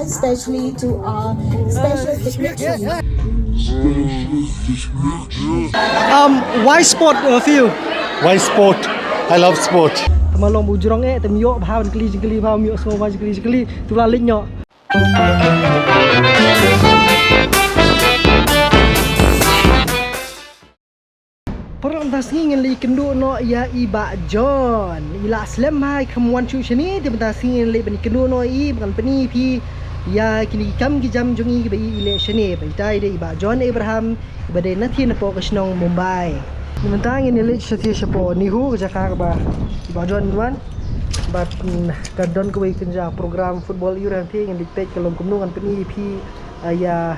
especially to our special dignitaries. Why sport for you? Why sport? I love sport. Malong bujurong temyok bahawan keli jengkeli bahawan miok semua jengkeli jengkeli tu lalit nyok. Perang tasngi ngeli kendo no ya iba John. Ila slam hai khamuan chu chani de tasngi ngeli bani kendo no I bukan peni pi ya kini kam ki jam jongi ki bai election e bai dai de iba John Abraham bade nathi na po kasnong Mumbai. Mentang ini Leit setia siapa Nehu ke Jakarta ba iba John tuan bat kadon ke kerja program football iuran ti ngeli Peit kalom kumno kan peni pi ya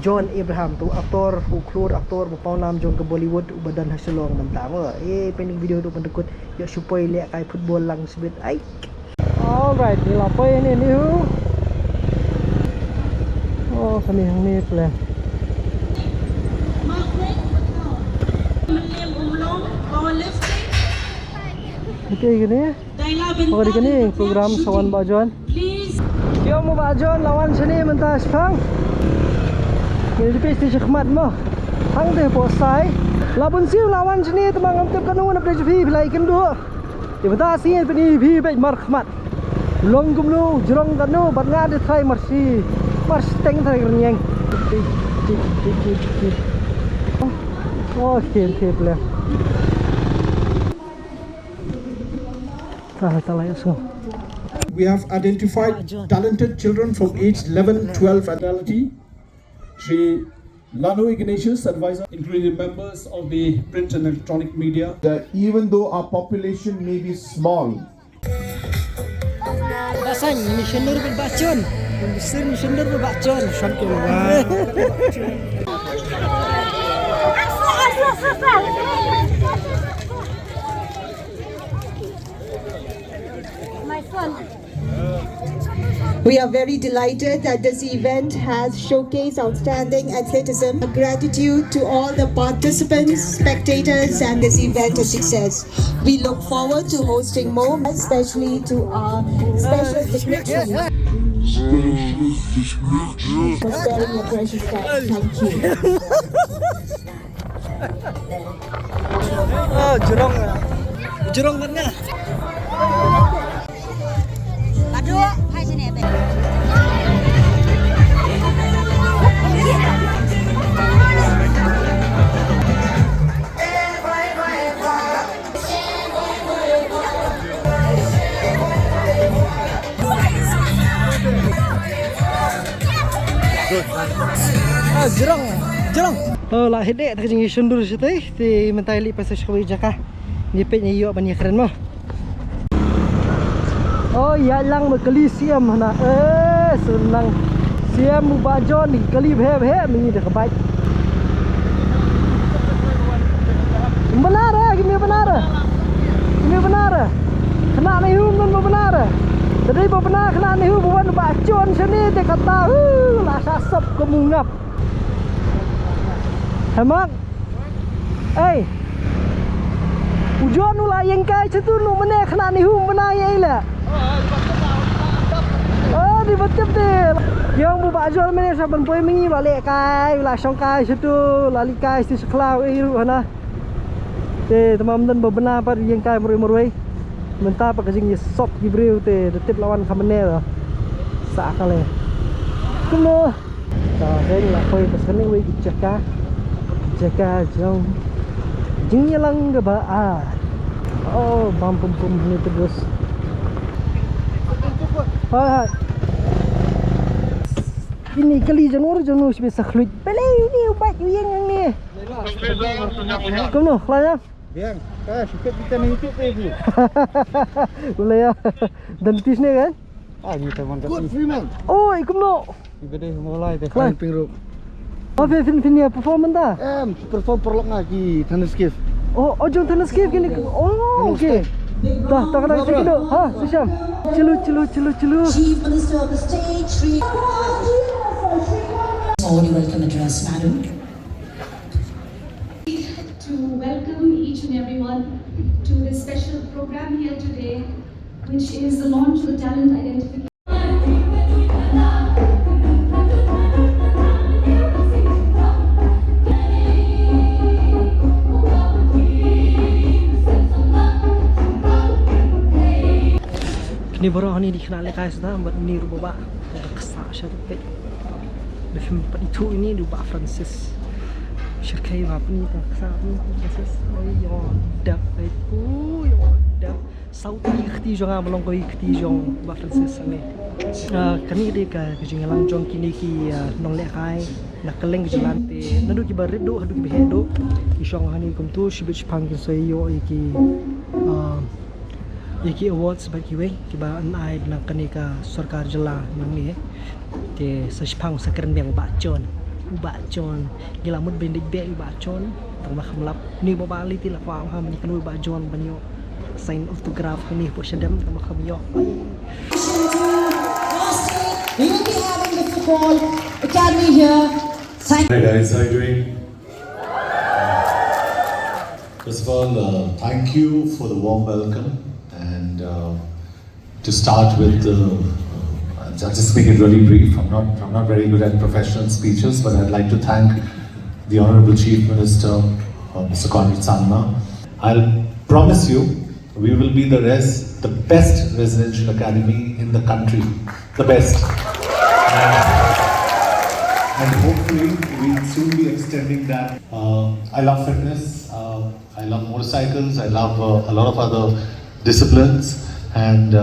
John Abraham tu aktor uklur aktor berpaunam jong ke Bollywood badan Shillong mentama pening video tu pendekut ya supaya lihat kai football lang sebut ai. Alright, ni apa ini Nehu? Oh, kami yang ni pula. Okay gini. Oh di gini program sawan bajon. Kyo mo bajon lawan sini mentas pang. Ini pasti khmat mo. Hang deh posai. Labun siu lawan sini temang amtep kanu na pressure fi bilai kendo. Di bata sini pani fi bai mar khmat. Long kumno jrong kanu bat nga de thai marsi. Mars teng thai rnyang. Oh, okay pula. We have identified talented children from age 11, 12 adulty. Sri Lanu Ignatius, advisor, including members of the print and electronic media. Even though our population may be small, Basang missioner berbacun. Missioner berbacun. We are very delighted that this event has showcased outstanding athleticism. Gratitude to all the participants, spectators, and this event a success. We look forward to hosting more, especially to our special dignitaries. For sparing your precious time. Thank you. Oh, jurong mana? Aduh, hai sini ya, Jurong. Oh, lah hedek tak jengi sundur situ ti mentai li pasal sekali Jakarta. Nyepet nyi yok banyak keren mah. Oh, ya lang berkeli siam na. Senang. Siam mubajon ni kali bhe ni dah kebaik. Benar gini benar. Ini benar. Kena Nehu kan benar. Tadi benar kena Nehu bukan bacon sini dia kata, lah sasap kemungap. Hemak. Ujon ulah yang kai situ nu mana kena Nehu benar ya ila. Oh, di betul deh. Yang bu bacon mana saban poi mengi balik kai, ulah song kai situ, lali kai si seklau mana. Teman dan bebenar pada yang kai merui. Mentah pakai sing sop gibril detip lawan kamene lah. Sakale. Kumno. Saya nak pergi ke sana pergi Jakarta jauh. Jingyalang ke ba. Oh, bam ni terus. Hai. Ini kali janur biasa khluit. Beli ni ubat yang ni. Kumno, layak. Biang, suket kita ni YouTube ni. Boleh ya. Dan tis ni kan? Kita mantap. Codefreemen. Oh, kumno. Kita dah mulai deh camping rope. Oh, film ni performance dah. Perform perlok lagi tennis skiff. Oh, jom tennis skiff gini. Oh, okey. Dah, tak kena sikit dok. Ha, siap. Celu. Chief Minister of the State, Sri. All welcome address, madam. To welcome each and everyone to this special program here today, which is the launch of the talent identification. Ni borong ni dikenal lekai sudah buat ni rubah kesak syarif. Film itu ini rubah Francis. Syirkai apa ni tak kesak ni Francis. Yo dak itu yo dak. Sauti khti jonga belong koi khti jong rubah Francis ni. Kani dia ke lang jong kini ki nong lekai nak keleng jalan te. Nadu ki baredo hadu ki behedo. Ishong hani kum tu shibich pang ki soyo iki Yaki awards bagi we kiba anai na kanika sarkar jala nang ni te sashpang sakren bang bachon ubachon gila mud bendik be ubachon tang ma khamlap ni mo bali ti la fa ha ni kanu ubachon banyo sign autograph ni po shadam tang ma khamyo We will be having the football academy here. Hey guys, how are you doing? First of all, thank you for the warm welcome. And to start with, I'll just make it really brief. I'm not very good at professional speeches, but I'd like to thank the Honorable Chief Minister, Mr. Sangma. I'll promise you, we will be the best residential academy in the country, the best. And hopefully we'll soon be extending that. I love fitness. I love motorcycles. I love a lot of other disciplines, and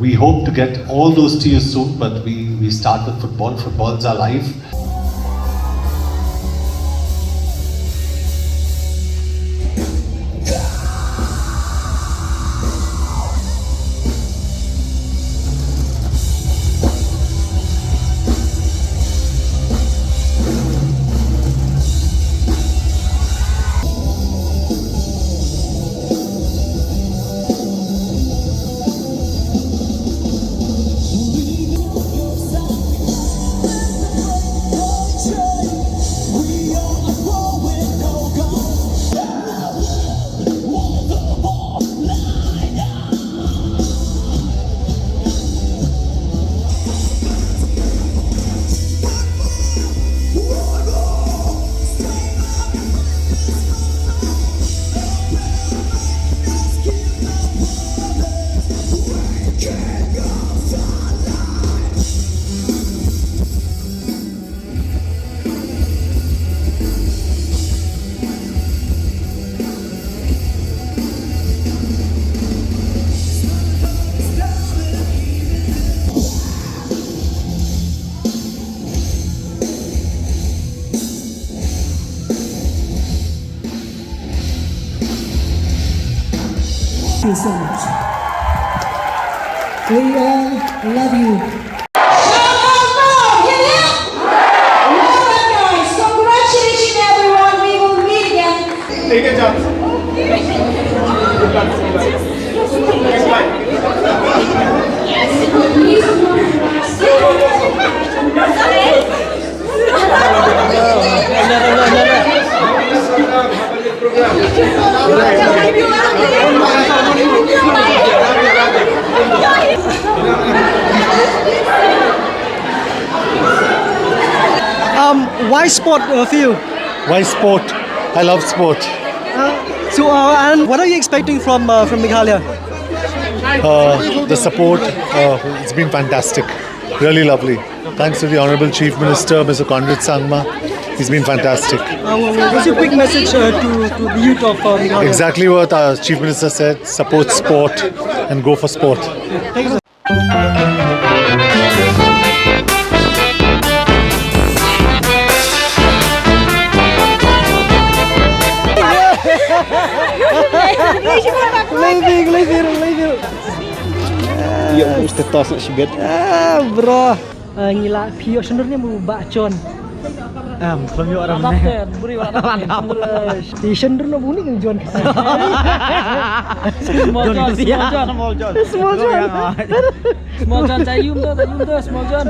we hope to get all those to you soon, but we start with football. Football is our life. You so much. We all love you. Congratulations, everyone. We will meet again. Take a chance. Why sport for you? Why sport? I love sport. And what are you expecting from Meghalaya? The support, it's been fantastic. Really lovely. Thanks to the Honorable Chief Minister, Mr. Sangma. He's been fantastic. What's your quick message to the youth of Meghalaya? Exactly what our Chief Minister said, support sport and go for sport. Thank you, sir. Leaving. Ya, mesti tos nak sibet. Bro. Ngila pio sebenarnya mau bacon. Kalau yo orang mana? Beri warna. Di sender no bunyi yang jual. Small John, cayum tu, small John.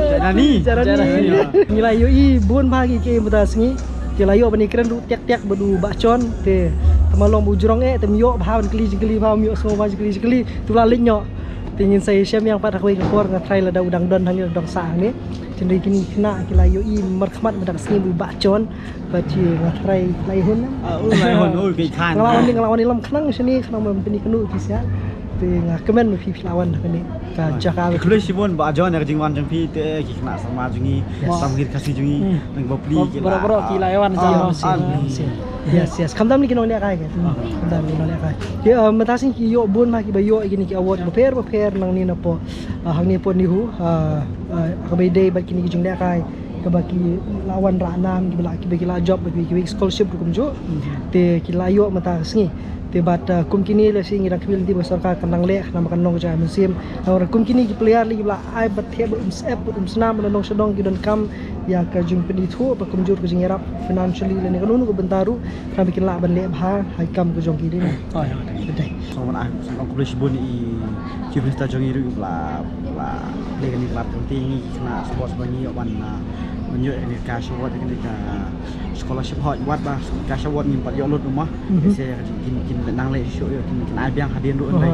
Jarani. Ngila yo I bun pagi ke mutas ni. Kila yo bani keren tiak bedu bacon te. Temalong bujurong temyo bahawan keli bahawan yo semua keli tu lalik nyok. Tingin saya siam yang pada kau kor ngatrai lada udang don hanya udang sang ni. Cenderi kini kena kila yo I merkhmat medak sini bu bacon. Baci ngatrai laihun. Laihun, kai khan. Ngelawan ni lam kenang sini kenang mempeni kenu kisah. Tengah kemen pi lawan kan ni. Ka jaka Kalau sibun ba John yang jingwan jeng pi te ki kena sama jungi samgir kasih jungi nang bapli ki la. Bro kila ewan jam. Yes. Kamdam ni kinong kai kan. Kamdam ni kinong kai. Ki matasin ki yo bun ma ki ba yo igini ki award pair nang ni na po. Hang ni po Nehu akabai day bat kini ki jung kai. Kabaki lawan ranam ki bala ki bagi la job bagi ki scholarship kum jo. Te ki la yo mata singi. Te bat kum kini la singi rak bil di sarkar kanang le nama kanong ja musim. Orang kum kini ki player li bala ai bat he sep senam nong sedong ki don kam ya ka jung peni thu ba kum jur ko jing yarap financially le ni kanunu ko bentaru kan bikin la ban le ha hai kam ko jong ki ni. Oh ya betul. So mana sang ko sibun i ki bista jongi ru la le kan ni lat penting kena sports bani wan menyo ni cash award ni ka scholarship hot wat ba cash award ni pat yo lut rumah se kin nang le show yo kin ai biang hadin ru nai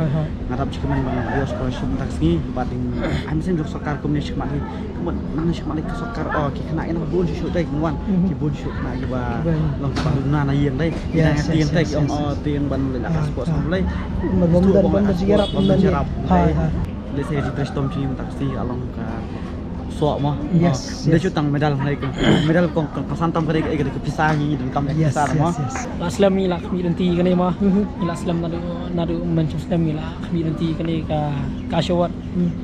ngarap cikuman bang yo scholarship taksi bating am sem jok sokar kum ni shikmat ni kum nang shikmat ni ka sokar ki kena ina bun show dai wan ki bun show na ki ba long ba na na yeng dai yang tieng dai ki tieng ban le ka sports mulai ban jigarap hai le se ji prestom chi taksi along ka so mo yes dia cutang medal kong santam kali ke pisah ni dan kam pisah mo Aslam ni lah kami nanti kan ni mah. Ila aslam nadu Manchester ni lah kami nanti kan ni ka showat.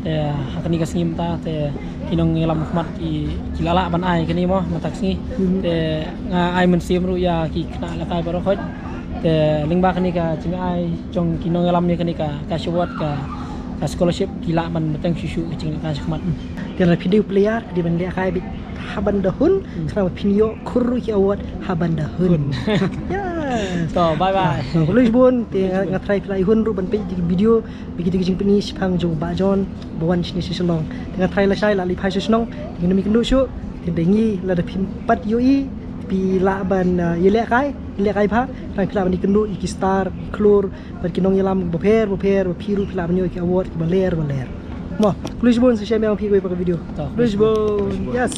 Te akan ni kasih minta te kinong ngelam khmat ki lala ban ai kan ni mah matak singi. Te ai mensim ru ya ki kena la kai baro khot. Te lingba kan ni ka jing ai jong kinong ngelam ni kan ni ka showat ka scholarship gila man matang susu kecing ka khmat. Tiada video player di benda kai bit haban dahun kerana pinyo kuru ki award haban dahun. Ya. So bye bye. Kalau ibun tengah ngatrai play hun ru ban pe video begitu kecing peni sipang jong ba John bawan sini Shillong. Tengah try la sai la li phai Shillong dengan mi kendu syu tendengi la da pim pat yoi pi la ban yele kai pha kan kila ban kendu iki star klur ban kinong yalam boper piru kila ban yoi ki award ki baler. Mo, Lisbon sa siya may ang pigay pa ka video. Lisbon, yes!